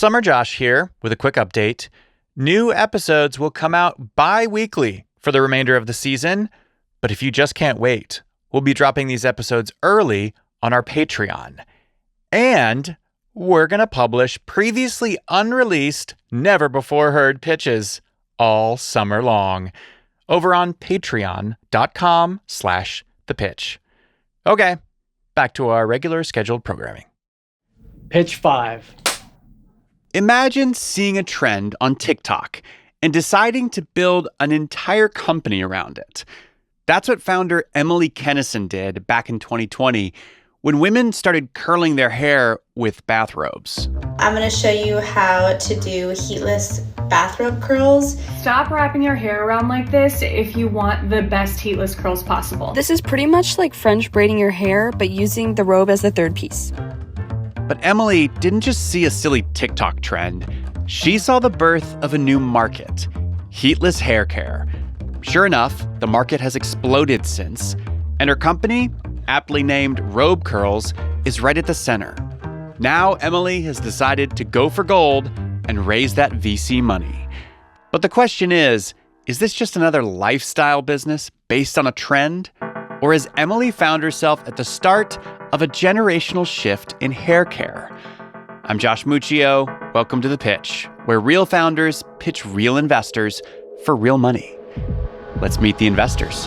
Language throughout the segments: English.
Summer Josh here with a quick update. New episodes will come out bi-weekly for the remainder of the season, but if you just can't wait, we'll be dropping these episodes early on our Patreon. And we're going to publish previously unreleased, never-before-heard pitches all summer long over on patreon.com/thepitch. Okay, back to our regular scheduled programming. Pitch 5. Imagine seeing a trend on TikTok and deciding to build an entire company around it. That's what founder Emily Kennison did back in 2020 when women started curling their hair with bathrobes. I'm going to show you how to do heatless bathrobe curls. Stop wrapping your hair around like this if you want the best heatless curls possible. This is pretty much like French braiding your hair, but using the robe as the third piece. But Emily didn't just see a silly TikTok trend. She saw the birth of a new market, heatless hair care. Sure enough, the market has exploded since, and her company, aptly named Robe Curls, is right at the center. Now Emily has decided to go for gold and raise that VC money. But the question is this just another lifestyle business based on a trend? Or has Emily found herself at the start of a generational shift in hair care? I'm Josh Muccio. Welcome to The Pitch, where real founders pitch real investors for real money. Let's meet the investors.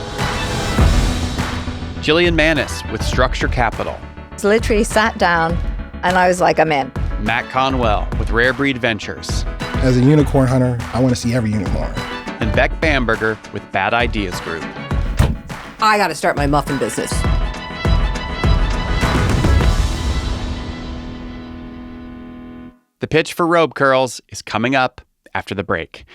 Jillian Manus with Structure Capital. I literally sat down and I was like, I'm in. Matt Conwell with Rarebreed Ventures. As a unicorn hunter, I want to see every unicorn. And Beck Bamberger with Bad Ideas Group. I got to start my muffin business. The pitch for Robe Curls is coming up after the break.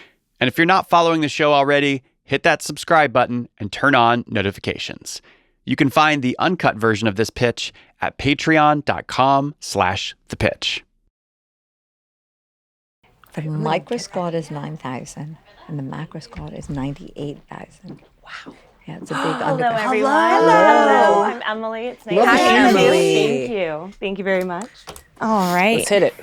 And if you're not following the show already, hit that subscribe button and turn on notifications. You can find the uncut version of this pitch at patreon.com/thepitch. The micro squad is 9,000 and the macro squad is 98,000. Wow. Yeah, it's a big Hello, everyone. Hello. I'm Emily. It's nice Love to to meet see you. you. Thank you. Thank you very much. All right. Let's hit it.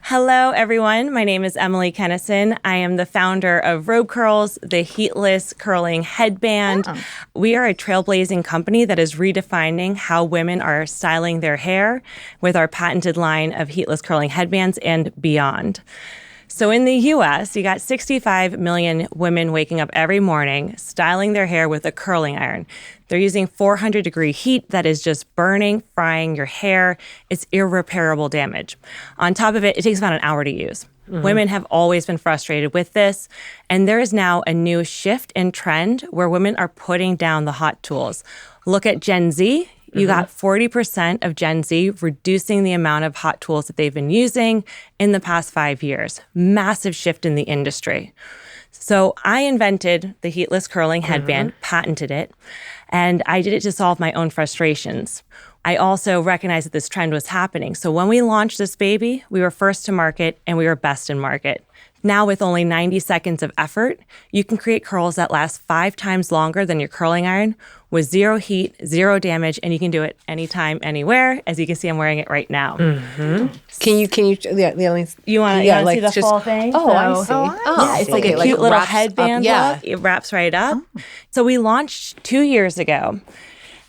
Hello, everyone. My name is Emily Kennison. I am the founder of Robe Curls, the heatless curling headband. Oh. We are a trailblazing company that is redefining how women are styling their hair with our patented line of heatless curling headbands and beyond. So in the U.S., you got 65 million women waking up every morning styling their hair with a curling iron. They're using 400-degree heat that is just burning, frying your hair. It's irreparable damage. On top of it, it takes about an hour to use. Mm-hmm. Women have always been frustrated with this, and there is now a new shift in trend where women are putting down the hot tools. Look at Gen Z. You got 40% of Gen Z reducing the amount of hot tools that they've been using in the past 5 years. Massive shift in the industry. So I invented the heatless curling headband, patented it, and I did it to solve my own frustrations. I also recognized that this trend was happening. So when we launched this baby, we were first to market and we were best in market. Now with only 90 seconds of effort, you can create curls that last 5 times longer than your curling iron with zero heat, zero damage, and you can do it anytime, anywhere. As you can see, I'm wearing it right now. Can you, the only, You want to see the full thing? Oh, I see. Yeah, it's like a cute little headband look. It wraps right up. So we launched 2 years ago.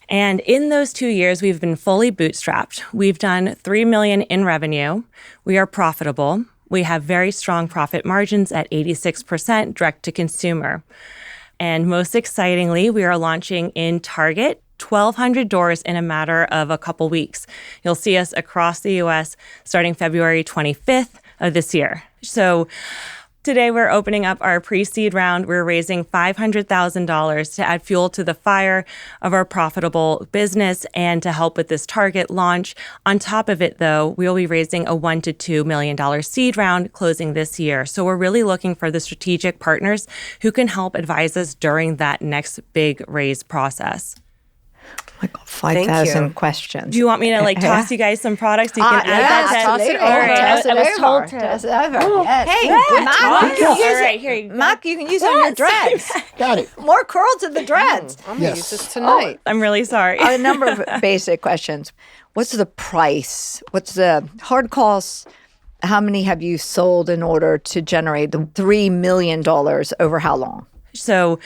And in those 2 years, we've been fully bootstrapped. We've done $3 million in revenue. We are profitable. We have very strong profit margins at 86% direct to consumer. And most excitingly, we are launching in Target, 1,200 doors in a matter of a couple weeks. You'll see us across the U.S. starting February 25th of this year. So today we're opening up our pre-seed round. We're raising $500,000 to add fuel to the fire of our profitable business and to help with this Target launch. On top of it, though, we'll be raising a $1 to $2 million seed round closing this year. So we're really looking for the strategic partners who can help advise us during that next big raise process. Oh my God, 5,000 questions. Do you want me to toss you guys some products you can add that? Toss it over. All right, Toss it I was over. told to. Toss it over. Yes. Hey, Mac, you can use it on your dreads. Got it. More curls in the dreads. I'm going to use this tonight. I'm really sorry. A number of basic questions. What's the price? What's the hard costs? How many have you sold in order to generate the $3 million over how long? So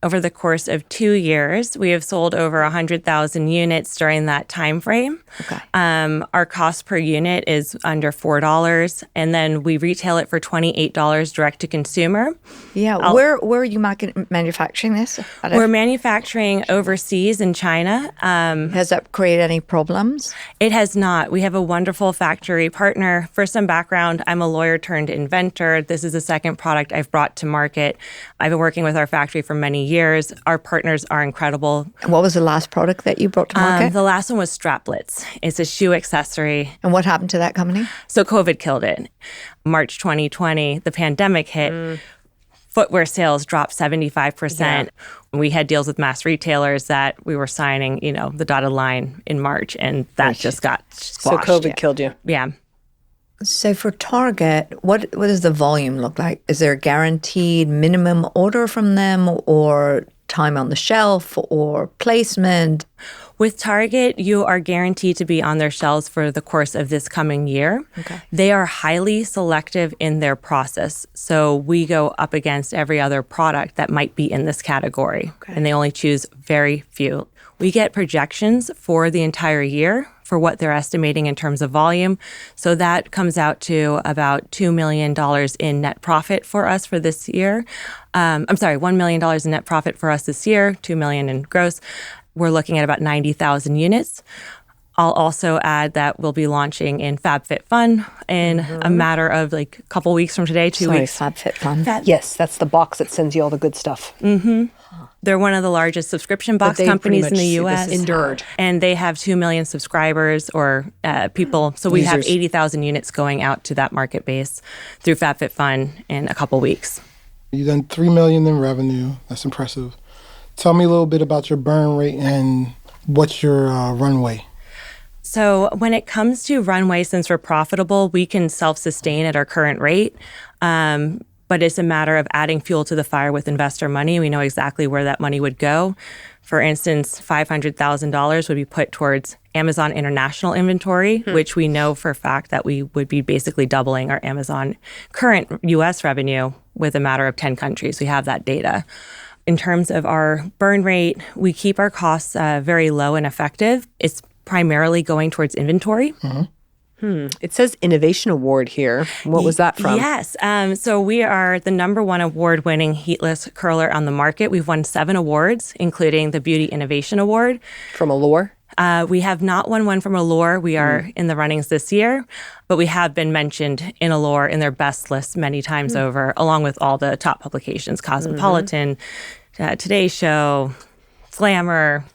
over the course of 2 years, we have sold over 100,000 units during that time frame. Okay. Our cost per unit is under $4, and then we retail it for $28 direct to consumer. Yeah. Where are you manufacturing this? We're manufacturing overseas in China. Has that created any problems? It has not. We have a wonderful factory partner. For some background, I'm a lawyer turned inventor. This is the second product I've brought to market. I've been working with our factory for many years. Our partners are incredible. And what was the last product that you brought to market? The last one was Straplets. It's a shoe accessory. And what happened to that company? So COVID killed it. March 2020, the pandemic hit. Footwear sales dropped 75%. Yeah. We had deals with mass retailers that we were signing, the dotted line in March, and that just got squashed. So COVID killed you. Yeah. So for Target, what does the volume look like? Is there a guaranteed minimum order from them, or time on the shelf, or placement? With Target, you are guaranteed to be on their shelves for the course of this coming year. Okay. They are highly selective in their process. So we go up against every other product that might be in this category. Okay. And they only choose very few. We get projections for the entire year for what they're estimating in terms of volume. So that comes out to about $2 million in net profit for us for this year. $1 million in net profit for us this year, $2 million in gross. We're looking at about 90,000 units. I'll also add that we'll be launching in FabFitFun in a matter of a couple weeks from today, 2 weeks. FabFitFun. Yes, that's the box that sends you all the good stuff. Mm-hmm. They're one of the largest subscription box companies in the U.S. Endured. And they have 2 million subscribers or people. So we have 80,000 units going out to that market base through FabFitFun in a couple weeks. You've done $3 million in revenue. That's impressive. Tell me a little bit about your burn rate and what's your runway. So when it comes to runway, since we're profitable, we can self-sustain at our current rate. But it's a matter of adding fuel to the fire with investor money. We know exactly where that money would go. For instance, $500,000 would be put towards Amazon international inventory, which we know for a fact that we would be basically doubling our Amazon current U.S. revenue with a matter of 10 countries. We have that data. In terms of our burn rate, we keep our costs very low and effective. It's primarily going towards inventory. It says Innovation Award here. What was that from? Yes. So we are the #1 award-winning heatless curler on the market. We've won 7 awards, including the Beauty Innovation Award. From Allure? We have not won one from Allure. We are in the runnings this year, but we have been mentioned in Allure in their best list many times over, along with all the top publications, Cosmopolitan, Today Show, Glamour.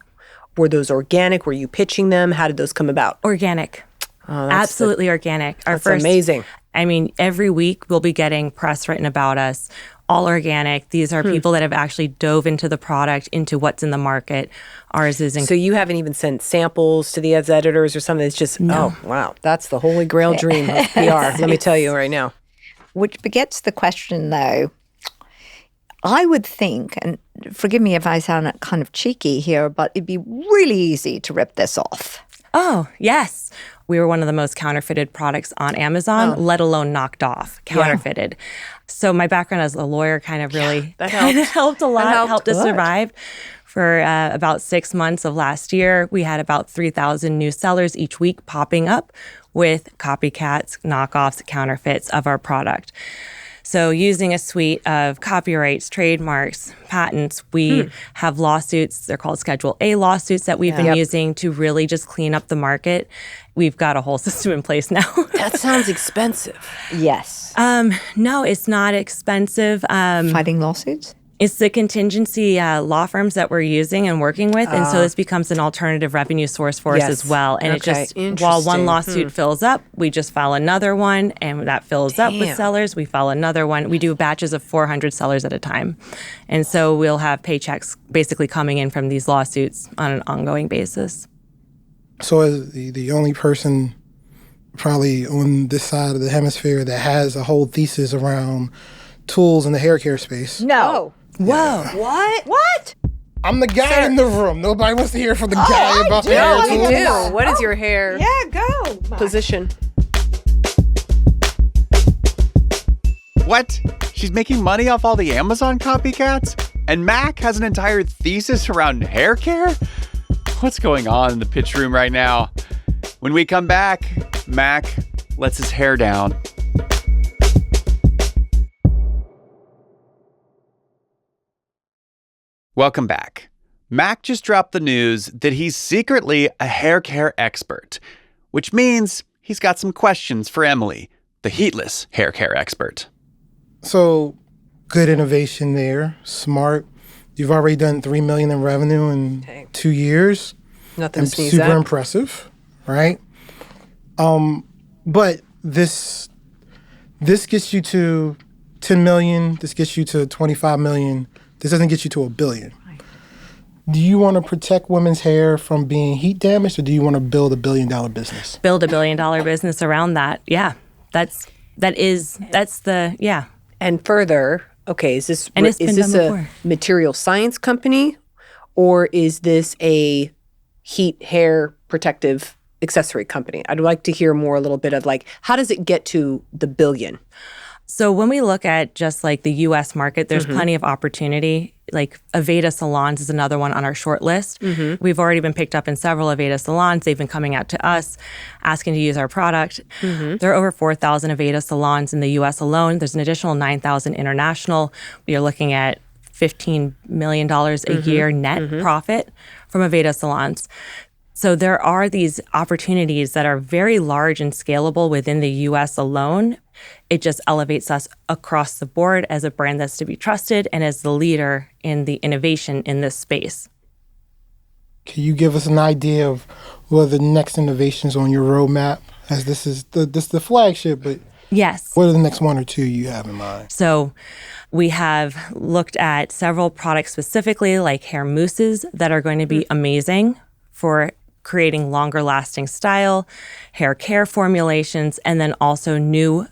Were those organic? Were you pitching them? How did those come about? Organic. Oh, Absolutely organic. That's amazing. I mean, every week we'll be getting press written about us, all organic. These are people that have actually dove into the product, into what's in the market. Ours is So you haven't even sent samples to the editors or something? It's just, oh, wow. That's the holy grail dream of PR, let me tell you right now. Which begets the question, though. I would think, and forgive me if I sound kind of cheeky here, but it'd be really easy to rip this off. Oh, yes. We were one of the most counterfeited products on Amazon, let alone knocked off, counterfeited. Yeah. So my background as a lawyer kind of really helped a lot, helped us survive. For about 6 months of last year, we had about 3,000 new sellers each week popping up with copycats, knockoffs, counterfeits of our product. So using a suite of copyrights, trademarks, patents, we have lawsuits. They're called Schedule A lawsuits that we've been using to really just clean up the market. We've got a whole system in place now. That sounds expensive. Yes. No, it's not expensive. Fighting lawsuits? It's the contingency law firms that we're using and working with. And so this becomes an alternative revenue source for us as well. And it just, while one lawsuit fills up, we just file another one. And that fills up with sellers. We file another one. We do batches of 400 sellers at a time. And so we'll have paychecks basically coming in from these lawsuits on an ongoing basis. So as the only person probably on this side of the hemisphere that has a whole thesis around tools in the hair care space. No. Whoa. What? I'm the guy in the room. Nobody wants to hear from the guy about the hair tools. What is your hair go. position? What? She's making money off all the Amazon copycats? And Mac has an entire thesis around hair care? What's going on in the pitch room right now? When we come back, Mac lets his hair down. Welcome back. Mac just dropped the news that he's secretly a hair care expert, which means he's got some questions for Emily, the Heatless hair care expert. So, good innovation there. Smart. You've already done $3 million in revenue in 2 years. Nothing to sneeze super at. Impressive, right? But this gets you to 10 million. This gets you to 25 million. This doesn't get you to $1 billion. Do you want to protect women's hair from being heat damaged, or do you want to build $1 billion business? Build $1 billion business around that. Yeah, that's the. And further, okay, is this a a material science company, or is this a heat hair protective accessory company? I'd like to hear more a little bit of like, how does it get to the $1 billion? So when we look at just like the U.S. market, there's plenty of opportunity. Like Aveda salons is another one on our short list. We've already been picked up in several Aveda salons. They've been coming out to us, asking to use our product. There are over 4,000 Aveda salons in the U.S. alone. There's an additional 9,000 international. We are looking at $15 million a year net profit from Aveda salons. So there are these opportunities that are very large and scalable within the U.S. alone. It just elevates us across the board as a brand that's to be trusted and as the leader in the innovation in this space. Can you give us an idea of what are the next innovations on your roadmap? As this is the flagship, but yes, what are the next one or two you have in mind? So we have looked at several products specifically, like hair mousses, that are going to be amazing for creating longer lasting style, hair care formulations, and then also new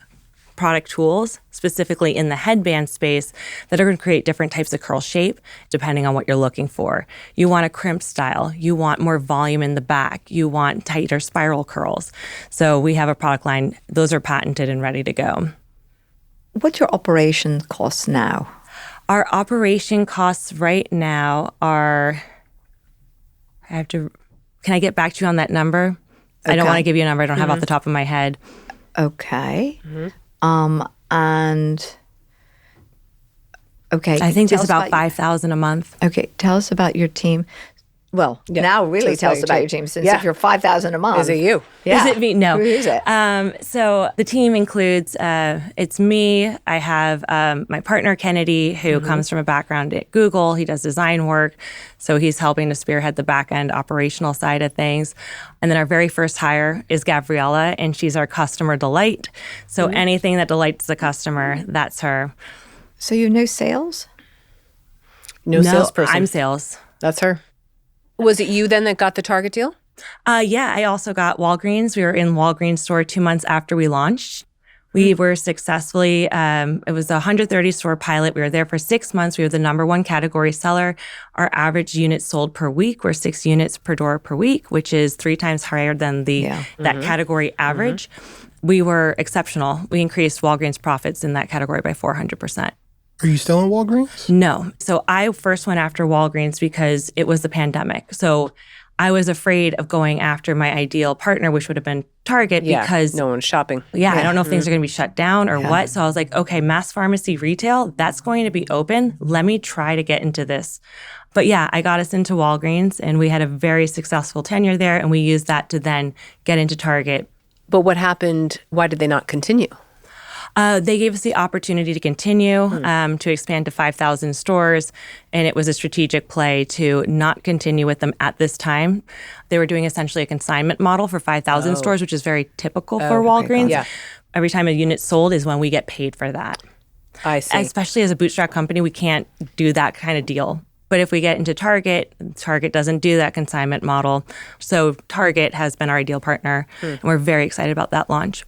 product tools, specifically in the headband space, that are going to create different types of curl shape depending on what you're looking for. You want a crimp style, you want more volume in the back, you want tighter spiral curls. So we have a product line, those are patented and ready to go. What's your operation costs now? Our operation costs right now are, can I get back to you on that number? Okay. I don't want to give you a number I don't have off the top of my head. Okay. I think it's about $5,000 a month. Okay, tell us about your team. Well, now really tell us about your team, since if you're $5,000 a month. Is it you? Yeah. Is it me? No. Who is it? So the team includes, it's me. I have my partner, Kennedy, who comes from a background at Google. He does design work. So he's helping to spearhead the back end operational side of things. And then our very first hire is Gabriella, and she's our customer delight. So anything that delights the customer, that's her. So you know sales? No salesperson. I'm sales. That's her. Was it you then that got the Target deal? Yeah, I also got Walgreens. We were in Walgreens store 2 months after we launched. We were successfully, it was a 130 store pilot. We were there for 6 months. We were the #1 category seller. Our average units sold per week were 6 units per door per week, which is 3 times higher than that category average. We were exceptional. We increased Walgreens profits in that category by 400%. Are you still in Walgreens? No. So I first went after Walgreens because it was the pandemic. So I was afraid of going after my ideal partner, which would have been Target, because no one's shopping. I don't know if things are going to be shut down or what. So I was like, okay, mass pharmacy retail, that's going to be open. Let me try to get into this. But yeah, I got us into Walgreens, and we had a very successful tenure there, and we used that to then get into Target. But what happened? Why did they not continue? They gave us the opportunity to continue, to expand to 5,000 stores, and it was a strategic play to not continue with them at this time. They were doing essentially a consignment model for 5,000 stores, which is very typical for Walgreens. Every time a unit sold is when we get paid for that. I see. Especially as a bootstrap company, we can't do that kind of deal. But if we get into Target, Target doesn't do that consignment model. So Target has been our ideal partner, and we're very excited about that launch.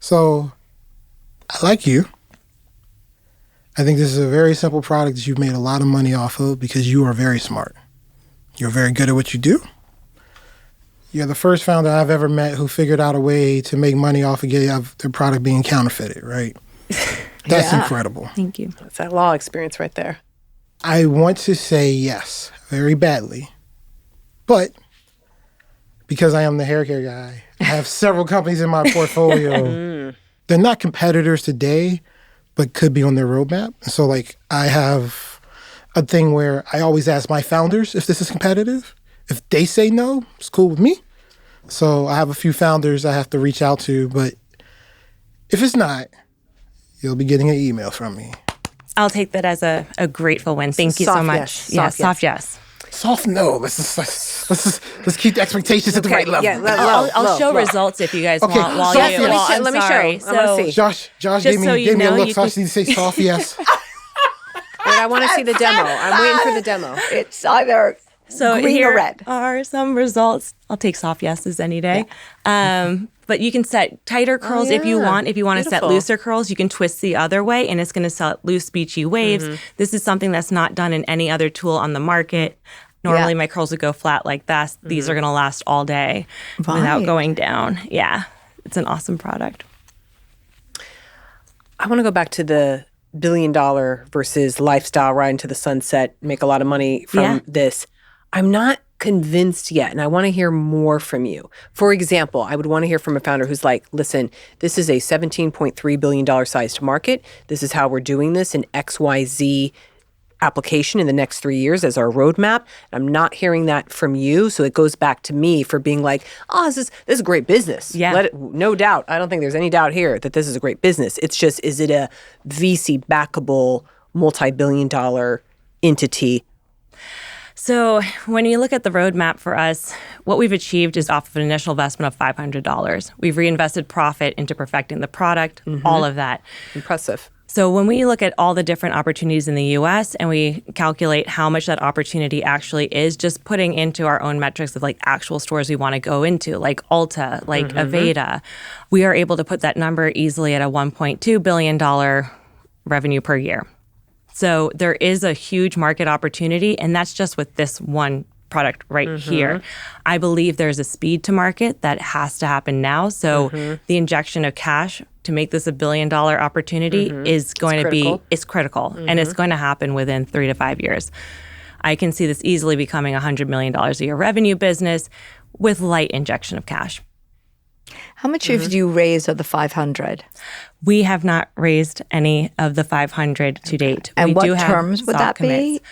So, I like you. I think this is a very simple product that you've made a lot of money off of because you are very smart. You're very good at what you do. You're the first founder I've ever met who figured out a way to make money off of their product being counterfeited, right? That's incredible. Thank you. That's that law experience right there. I want to say yes very badly, but because I am the hair care guy, I have several companies in my portfolio. They're not competitors today, but could be on their roadmap. So like I have a thing where I always ask my founders if this is competitive. If they say no, it's cool with me. So I have a few founders I have to reach out to, but if it's not, you'll be getting an email from me. I'll take that as a grateful win. Thank you so Soft much. yes. Soft yes. Soft no. Let's keep the expectations at the right level. Yeah, I'll show results if you guys want. While soft you, yes. well, I'm Let me show. sorry. I wanna see. Josh Just gave so me you a know, look, you so I could- just need to say soft yes. Wait, I want to see the demo. I'm waiting for the demo. It's either So green here or red. are some results. I'll take soft yeses any day. But you can set tighter curls if you yeah. want. If you want to set Beautiful. looser curls, you can twist the other way, and it's going to set loose, beachy waves. This is something that's not done in any other tool on the market. Normally, my curls would go flat like this. These are going to last all day without Right. going down. Yeah, it's an awesome product. I want to go back to the $1 billion versus lifestyle ride into the sunset, make a lot of money from this. I'm not convinced yet, and I want to hear more from you. For example, I would want to hear from a founder who's like, listen, this is a $17.3 billion sized market. This is how we're doing this in XYZ application in the next 3 years as our roadmap. I'm not hearing that from you. So it goes back to me for being like, oh, this is a great business. Yeah. No doubt. I don't think there's any doubt here that this is a great business. It's just, is it a VC backable multi-billion-dollar entity? So when you look at the roadmap for us, what we've achieved is off of an initial investment of $500. We've reinvested profit into perfecting the product, all of that. Impressive. So when we look at all the different opportunities in the US and we calculate how much that opportunity actually is, just putting into our own metrics of like actual stores we want to go into, like Ulta, like Aveda, we are able to put that number easily at a $1.2 billion revenue per year. So there is a huge market opportunity, and that's just with this one product right here. I believe there's a speed to market that has to happen now. So the injection of cash to make this $1 billion opportunity is going to be, it's critical, and it's going to happen within 3 to 5 years. I can see this easily becoming a $100 million a year revenue business with light injection of cash. How much have you raised of the 500? We have not raised any of the 500 to date. And we what do have terms would that soft commits. be?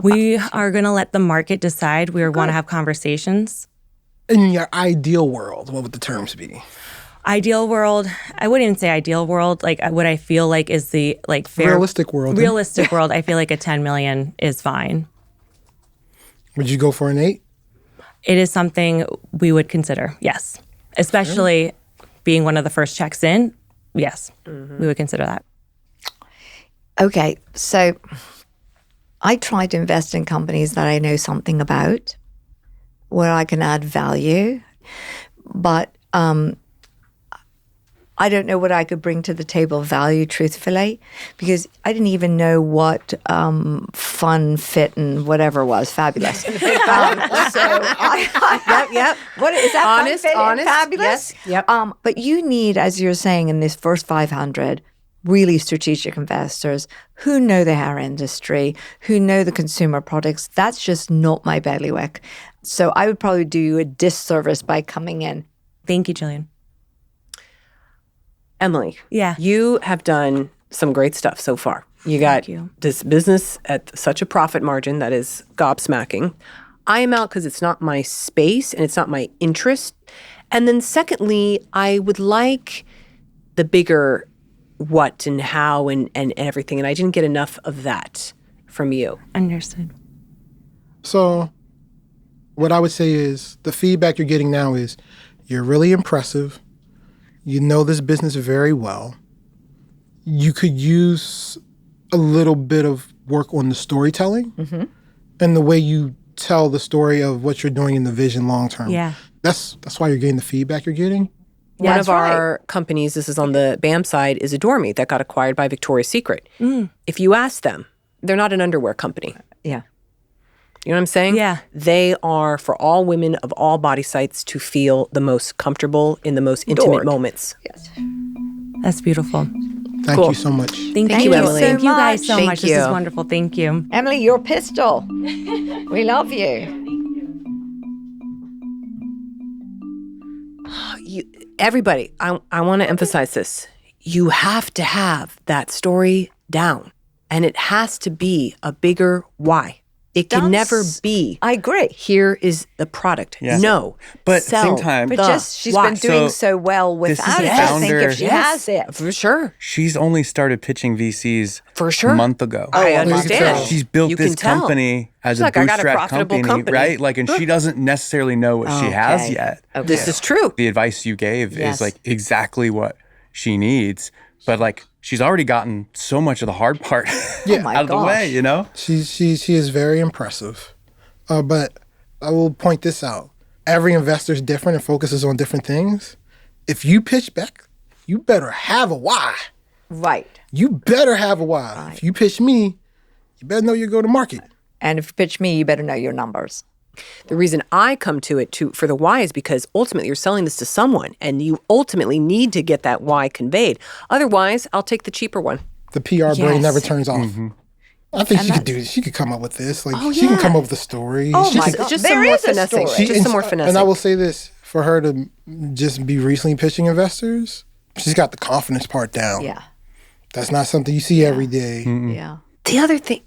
We are going to let the market decide. We want to have conversations. In your ideal world, what would the terms be? Ideal world, I wouldn't even say ideal world. Like what I feel like is the like fair Realistic world. Realistic world. I feel like a 10 million is fine. Would you go for an 8? It is something we would consider. Yes, especially being one of the first checks in. Yes, we would consider that. Okay, so I try to invest in companies that I know something about, where I can add value, but I don't know what I could bring to the table value, truthfully, because I didn't even know what fun, fit, and whatever was. Fabulous. Yep. What is that? Honest, fun, fit, and honest. fabulous. Yes. Yep. But you need, as you're saying, in this first 500, really strategic investors who know the hair industry, who know the consumer products. That's just not my bailiwick. So I would probably do you a disservice by coming in. Thank you, Jillian. Emily, Yeah. you have done some great stuff so far. You got you. this business at such a profit margin that is gobsmacking. I am out because it's not my space and it's not my interest. And then secondly, I would like the bigger what and how and everything. And I didn't get enough of that from you. Understood. So what I would say is the feedback you're getting now is you're really impressive. You know this business very well. You could use a little bit of work on the storytelling and the way you tell the story of what you're doing in the vision long term. Yeah. That's why you're getting the feedback you're getting. One of our companies, this is on the BAM side, is Adore Me that got acquired by Victoria's Secret. If you ask them, they're not an underwear company. Yeah. You know what I'm saying? Yeah. They are for all women of all body sites to feel the most comfortable in the most intimate Adored. moments. Yes. That's beautiful. Thank Cool. you so much. Thank you, you Emily. so Thank you guys so much. much. Thank This is you. wonderful. Thank you. Emily, you're pistol. We love you. Everybody, I want to emphasize this. You have to have that story down, and it has to be a bigger why. It can never be. I agree. Here is the product. Yes. No, But at the sell same time- But the just she's why. been doing So, so well this is without a it. I think founder- if she has it. For sure. She's only started pitching VCs For sure. a month ago. I you can tell. understand. She's built You this can tell. company as She's a like, I got a bootstrap profitable company. right? Like, and she doesn't necessarily know what she has Okay. yet. Okay. This is true. The advice you gave Yes. is like exactly what she needs, but like she's already gotten so much of the hard part Oh my out of the way, gosh. you know? She is very impressive. But I will point this out. Every investor is different and focuses on different things. If you pitch Beck, you better have a why. Right. You better have a why. If you pitch me, you better know your go-to-market. And if you pitch me, you better know your numbers. The reason I come to it for the why is because ultimately you're selling this to someone, and you ultimately need to get that why conveyed. Otherwise, I'll take the cheaper one. The PR brain Yes. never turns off. I think she could do this. She could come up with this. Like she can come up with a story. Oh She my could- God. Just There some more is a finessing. story. Just some more finessing. And I will say this, for her to just be recently pitching investors, she's got the confidence part down. Yeah. That's not something you see every day. Yeah. The other thing,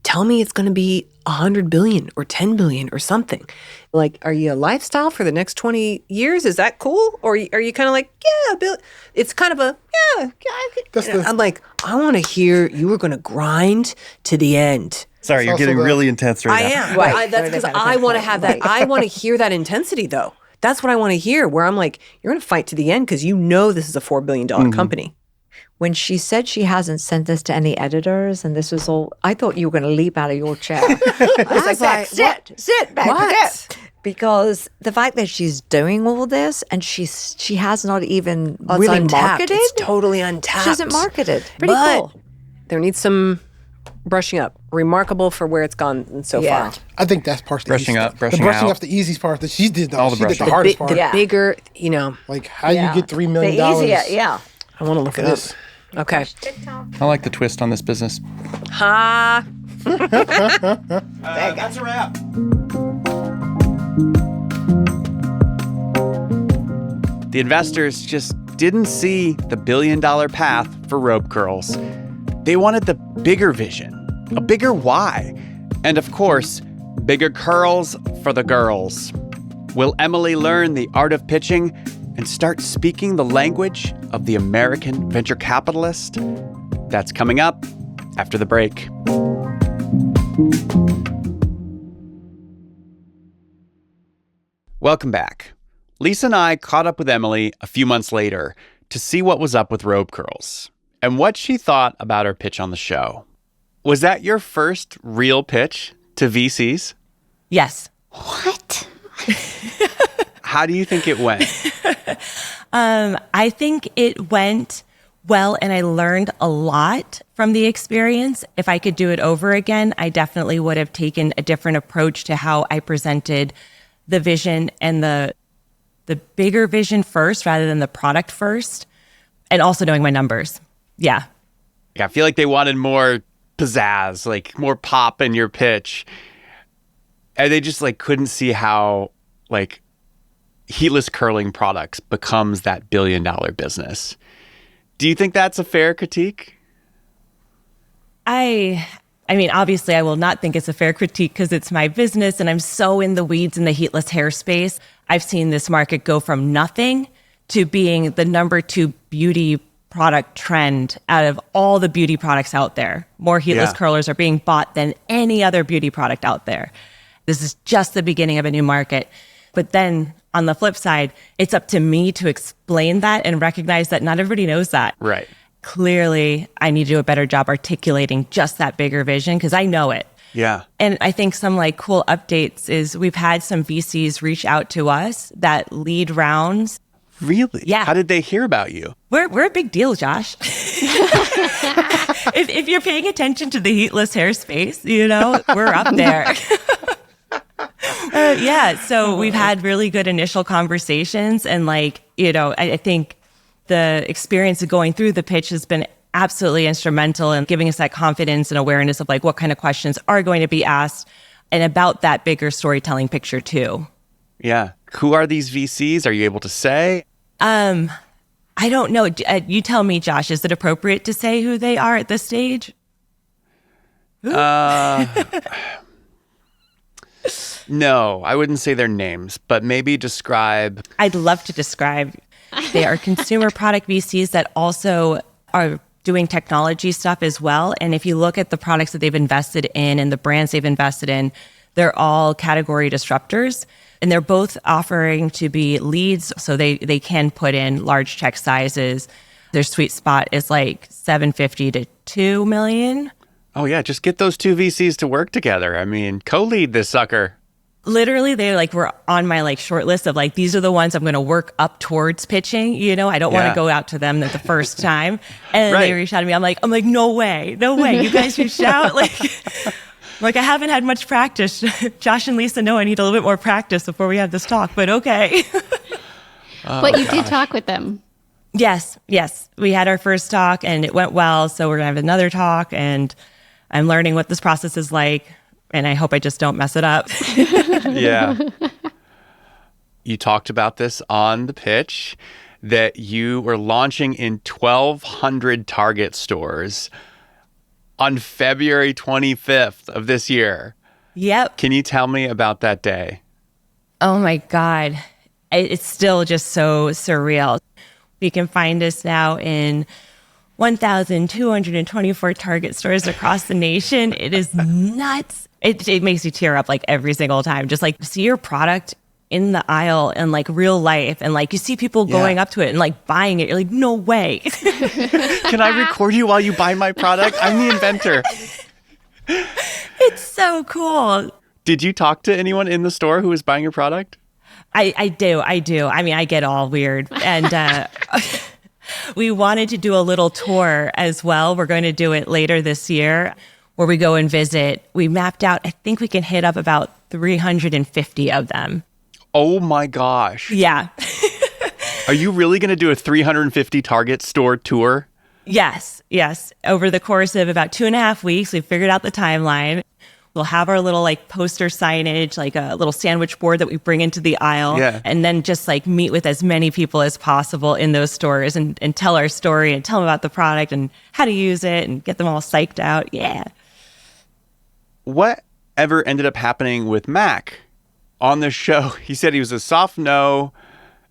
tell me it's going to be 100 billion or 10 billion or something. Like, are you a lifestyle for the next 20 years? Is that cool? Or are you kind of like, yeah, Bill? It's kind of a, yeah. That's the- I'm like, I want to hear you were going to grind to the end. Sorry, you're also getting the- really intense right I now. am. Right. But that's because I want to have that. I want to hear that intensity, though. That's what I want to hear, where I'm like, you're going to fight to the end because you know this is a $4 billion company. When she said she hasn't sent this to any editors, and this was all, I thought you were going to leap out of your chair. I was like, why- sit back, What? sit. Because the fact that she's doing all this and she has not even It's really untapped. marketed. It's totally untapped. She hasn't marketed. Pretty But cool. there needs some brushing up. Remarkable for where it's gone so Yeah. far. I think that's part of the Brushing easy up, stuff. brushing the brushing out. up's the easiest part. That she did All the she did brushing. the hardest part. The Yeah. bigger, Like how you get $3 million. The easier, yeah. I want to look it up. This. Okay. I like the twist on this business. Ha. That's a wrap. The investors just didn't see the billion-dollar path for robe curls. They wanted the bigger vision, a bigger why, and of course, bigger curls for the girls. Will Emily learn the art of pitching and start speaking the language of the American venture capitalist? That's coming up after the break. Welcome back. Lisa and I caught up with Emily a few months later to see what was up with robe curls and what she thought about her pitch on the show. Was that your first real pitch to VCs? Yes. What? How do you think it went? I think it went well, and I learned a lot from the experience. If I could do it over again, I definitely would have taken a different approach to how I presented the vision and the bigger vision first rather than the product first, and also knowing my numbers. Yeah. I feel like they wanted more pizzazz, like more pop in your pitch. And they just like couldn't see how like heatless curling products becomes that billion-dollar business. Do you think that's a fair critique? I mean, obviously, I will not think it's a fair critique because it's my business and I'm so in the weeds in the heatless hair space. I've seen this market go from nothing to being the number 2 beauty product trend out of all the beauty products out there. More heatless Yeah. curlers are being bought than any other beauty product out there. This is just the beginning of a new market. But then on the flip side, it's up to me to explain that and recognize that not everybody knows that. Right. Clearly, I need to do a better job articulating just that bigger vision because I know it. Yeah. And I think some like cool updates is we've had some VCs reach out to us that lead rounds. Really? Yeah. How did they hear about you? We're a big deal, Josh. if you're paying attention to the heatless hair space, you know, we're up there. Yeah. So we've had really good initial conversations. And like, you know, I think the experience of going through the pitch has been absolutely instrumental in giving us that confidence and awareness of like what kind of questions are going to be asked and about that bigger storytelling picture too. Yeah. Who are these VCs? Are you able to say? I don't know. You tell me, Josh, is it appropriate to say who they are at this stage? No, I wouldn't say their names, but maybe describe. I'd love to describe. They are consumer product VCs that also are doing technology stuff as well. And if you look at the products that they've invested in and the brands they've invested in, they're all category disruptors. And they're both offering to be leads, so they can put in large check sizes. Their sweet spot is like $750 to $2 million. Oh, yeah, just get those two VCs to work together. I mean, co-lead this sucker. Literally, they like were on my like short list of like, these are the ones I'm going to work up towards pitching. You know, I don't want to go out to them the first time. And they reached out to me. I'm like, no way. You guys reached out. Like I haven't had much practice. Josh and Lisa know I need a little bit more practice before we have this talk, but okay. But you did talk with them. Yes. We had our first talk and it went well. So we're going to have another talk and I'm learning what this process is like. And I hope I just don't mess it up. Yeah. You talked about this on the pitch, that you were launching in 1,200 Target stores on February 25th of this year. Yep. Can you tell me about that day? Oh my God. It's still just so surreal. You can find us now in 1,224 Target stores across the nation. It is nuts. It makes you tear up like every single time. Just like see your product in the aisle in like real life. And like you see people going up to it and like buying it. You're like, no way. Can I record you while you buy my product? I'm the inventor. It's so cool. Did you talk to anyone in the store who was buying your product? I do. I mean, I get all weird. And we wanted to do a little tour as well. We're going to do it later this year where we go and visit. We mapped out, I think we can hit up about 350 of them. Oh my gosh. Yeah. Are you really going to do a 350 Target store tour? Yes. Over the course of about 2.5 weeks, we figured out the timeline. We'll have our little like poster signage, like a little sandwich board that we bring into the aisle, and then just like meet with as many people as possible in those stores and tell our story and tell them about the product and how to use it and get them all psyched out. Yeah. What ever ended up happening with Mac on the show? He said he was a soft no,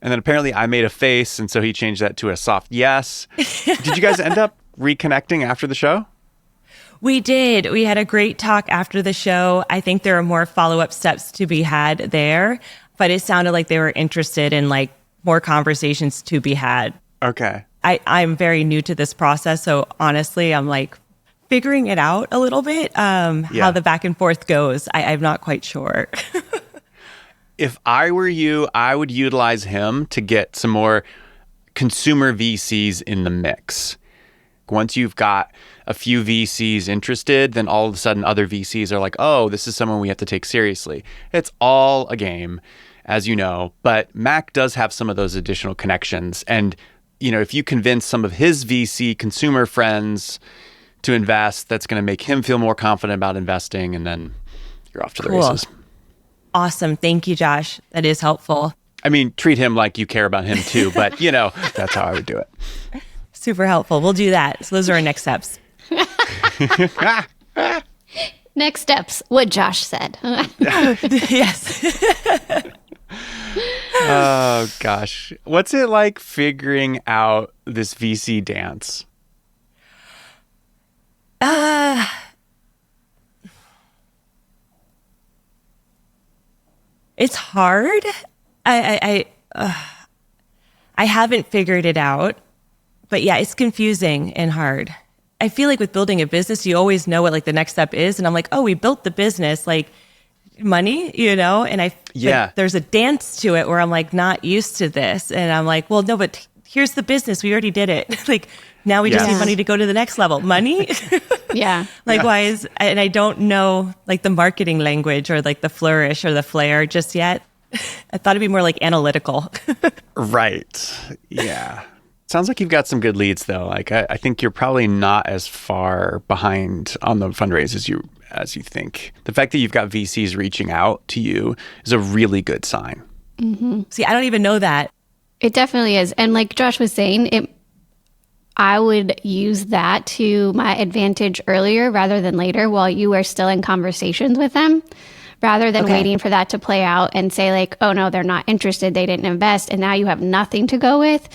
and then apparently I made a face, and so he changed that to a soft yes. Did you guys end up reconnecting after the show? We did. We had a great talk after the show. I think there are more follow-up steps to be had there, but it sounded like they were interested in like more conversations to be had. Okay. I'm very new to this process, so honestly, I'm like figuring it out a little bit, how the back and forth goes. I'm not quite sure. If I were you, I would utilize him to get some more consumer VCs in the mix. Once you've got a few VCs interested, then all of a sudden other VCs are like, oh, this is someone we have to take seriously. It's all a game, as you know, but Mac does have some of those additional connections. And, you know, if you convince some of his VC consumer friends to invest, that's going to make him feel more confident about investing, and then you're off to the races. Awesome. Thank you, Josh. That is helpful. I mean, treat him like you care about him too, but, you know, that's how I would do it. Super helpful. We'll do that. So those are our next steps. Next steps, what Josh said. Yes. Oh, gosh. What's it like figuring out this VC dance? It's hard. I haven't figured it out. But yeah, it's confusing and hard. I feel like with building a business, you always know what like the next step is. And I'm like, oh, we built the business, like money, you know? And like, there's a dance to it where I'm like not used to this. And I'm like, well, no, but here's the business. We already did it. Like now we just need money to go to the next level. Money? Yeah. Like and I don't know like the marketing language or like the flourish or the flair just yet. I thought it'd be more like analytical. Right. Yeah. Sounds like you've got some good leads, though. Like, I think you're probably not as far behind on the fundraise as you think. The fact that you've got VCs reaching out to you is a really good sign. Mm-hmm. See, I don't even know that. It definitely is. And like Josh was saying, I would use that to my advantage earlier rather than later while you are still in conversations with them, rather than waiting for that to play out and say like, oh no, they're not interested, they didn't invest, and now you have nothing to go with.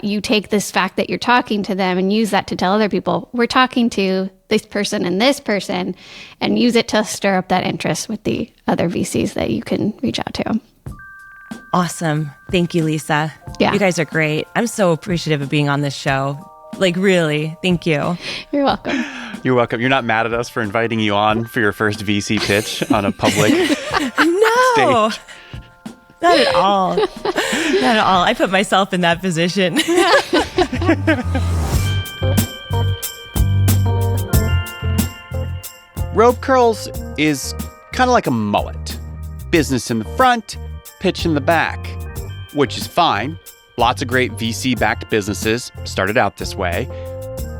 You take this fact that you're talking to them and use that to tell other people, we're talking to this person, and use it to stir up that interest with the other VCs that you can reach out to. Awesome. Thank you, Lisa. Yeah. You guys are great. I'm so appreciative of being on this show. Like, really, thank you. You're welcome. You're welcome. You're not mad at us for inviting you on for your first VC pitch on a public No. stage? Not at all. Not at all. I put myself in that position. Robe curls is kind of like a mullet. Business in the front, pitch in the back, which is fine. Lots of great VC-backed businesses started out this way.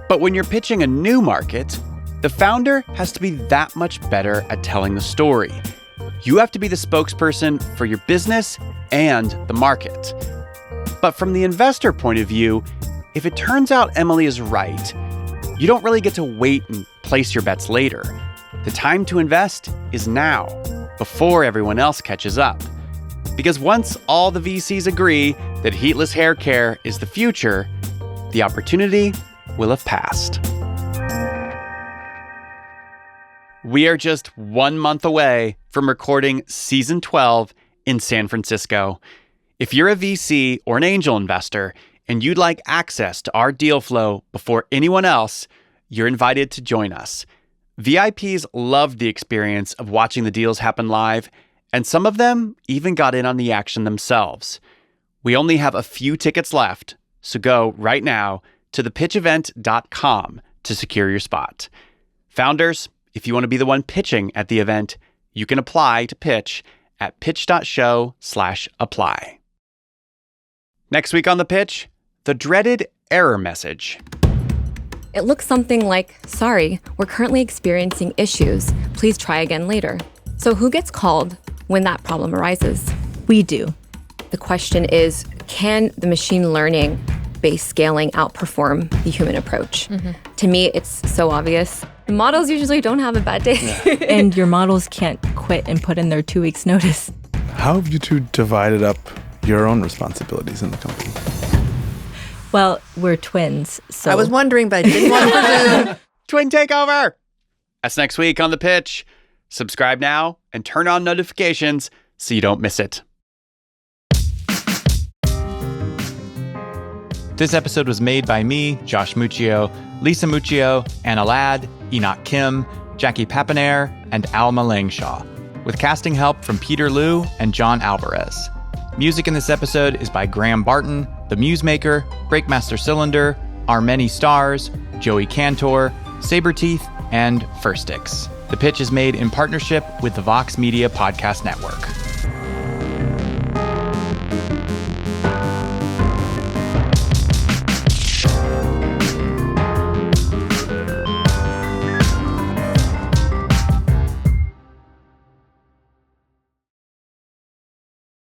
But when you're pitching a new market, the founder has to be that much better at telling the story. You have to be the spokesperson for your business and the market. But from the investor point of view, if it turns out Emily is right, you don't really get to wait and place your bets later. The time to invest is now, before everyone else catches up. Because once all the VCs agree that heatless hair care is the future, the opportunity will have passed. We are just 1 month away from recording season 12 in San Francisco. If you're a VC or an angel investor and you'd like access to our deal flow before anyone else, you're invited to join us. VIPs loved the experience of watching the deals happen live, and some of them even got in on the action themselves. We only have a few tickets left, so go right now to thepitchevent.com to secure your spot. Founders, if you want to be the one pitching at the event, you can apply to pitch at pitch.show/apply. Next week on The Pitch, the dreaded error message. It looks something like, sorry, we're currently experiencing issues. Please try again later. So who gets called when that problem arises? We do. The question is, can the machine learning-based scaling outperform the human approach? Mm-hmm. To me, it's so obvious. Models usually don't have a bad day. Yeah. And your models can't quit and put in their 2 weeks notice. How have you two divided up your own responsibilities in the company? Well, we're twins, so... I was wondering, but I didn't want to presume. Twin takeover! That's next week on The Pitch. Subscribe now and turn on notifications so you don't miss it. This episode was made by me, Josh Muccio, Lisa Muccio, Anna Ladd, Enoch Kim, Jackie Papanair, and Alma Langshaw, with casting help from Peter Liu and John Alvarez. Music in this episode is by Graham Barton, The Musemaker, Breakmaster Cylinder, Our Many Stars, Joey Cantor, Sabreteeth, and Firstix. The Pitch is made in partnership with the Vox Media Podcast Network.